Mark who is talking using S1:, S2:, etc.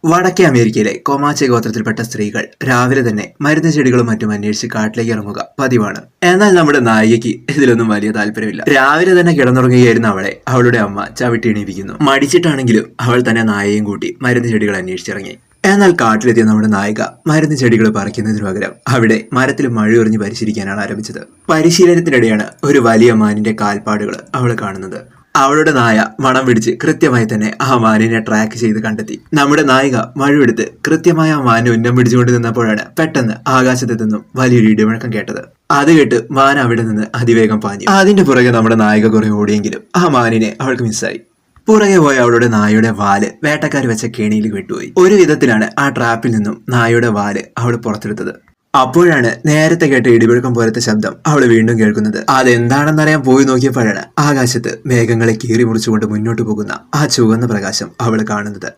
S1: വടക്കേ അമേരിക്കയിലെ കൊമാച്ചെ ഗോത്രത്തിൽപ്പെട്ട സ്ത്രീകൾ രാവിലെ തന്നെ മരുന്ന് ചെടികളും മറ്റും അന്വേഷിച്ച് കാട്ടിലേക്ക് ഇറങ്ങുക പതിവാണ്. എന്നാൽ നമ്മുടെ നായികയ്ക്ക് ഇതിലൊന്നും വലിയ താല്പര്യമില്ല. രാവിലെ തന്നെ കിടന്നുറങ്ങുകയായിരുന്ന അവളെ അവളുടെ അമ്മ ചവിട്ടി എണീപ്പിക്കുന്നു. മടിച്ചിട്ടാണെങ്കിലും അവൾ തന്നെ നായയും കൂട്ടി മരുന്ന് ചെടികൾ അന്വേഷിച്ചിറങ്ങി. എന്നാൽ കാട്ടിലെത്തിയ നമ്മുടെ നായിക മരുന്ന് ചെടികൾ പറിക്കുന്നതിന് പകരം അവിടെ മരത്തിൽ മഴയൊറിഞ്ഞ് പരിശീലിക്കാനാണ് ആരംഭിച്ചത്. പരിശീലനത്തിനിടെയാണ് ഒരു വലിയ മാനിന്റെ കാൽപ്പാടുകൾ അവൾ കാണുന്നത്. അവളുടെ നായ മണം പിടിച്ച് കൃത്യമായി തന്നെ ആ മാനിനെ ട്രാക്ക് ചെയ്ത് കണ്ടെത്തി. നമ്മുടെ നായിക മഴയെടുത്ത് കൃത്യമായി ആ മാനിനെ ഉന്നം പിടിച്ചുകൊണ്ട് നിന്നപ്പോഴാണ് പെട്ടെന്ന് ആകാശത്ത് നിന്നും വലിയൊരു ഇടിമുഴക്കം കേട്ടത്. അത് കേട്ട് മാൻ അവിടെ നിന്ന് അതിവേഗം പാഞ്ഞു. അതിന്റെ പുറകെ നമ്മുടെ നായിക കുറെ ഓടിയെങ്കിലും ആ മാനിനെ അവൾക്ക് മിസ്സായി. പുറകെ പോയ അവളുടെ നായയുടെ വാല് വേട്ടക്കാർ വെച്ച കെണിയിൽ വിട്ടുപോയി. ഒരു വിധത്തിലാണ് ആ ട്രാപ്പിൽ നിന്നും നായയുടെ വാല് അവൾ പുറത്തെടുത്തത്. അപ്പോഴാണ് നേരത്തെ കേട്ട ഇടിമുഴക്കം പോലത്തെ ശബ്ദം അവൾ വീണ്ടും കേൾക്കുന്നത്. അതെന്താണെന്നറിയാൻ പോയി നോക്കിയപ്പോഴാണ് ആകാശത്ത് മേഘങ്ങളെ കീറി മുറിച്ചുകൊണ്ട് മുന്നോട്ട് പോകുന്ന ആ ചുവന്ന പ്രകാശം അവൾ കാണുന്നത്.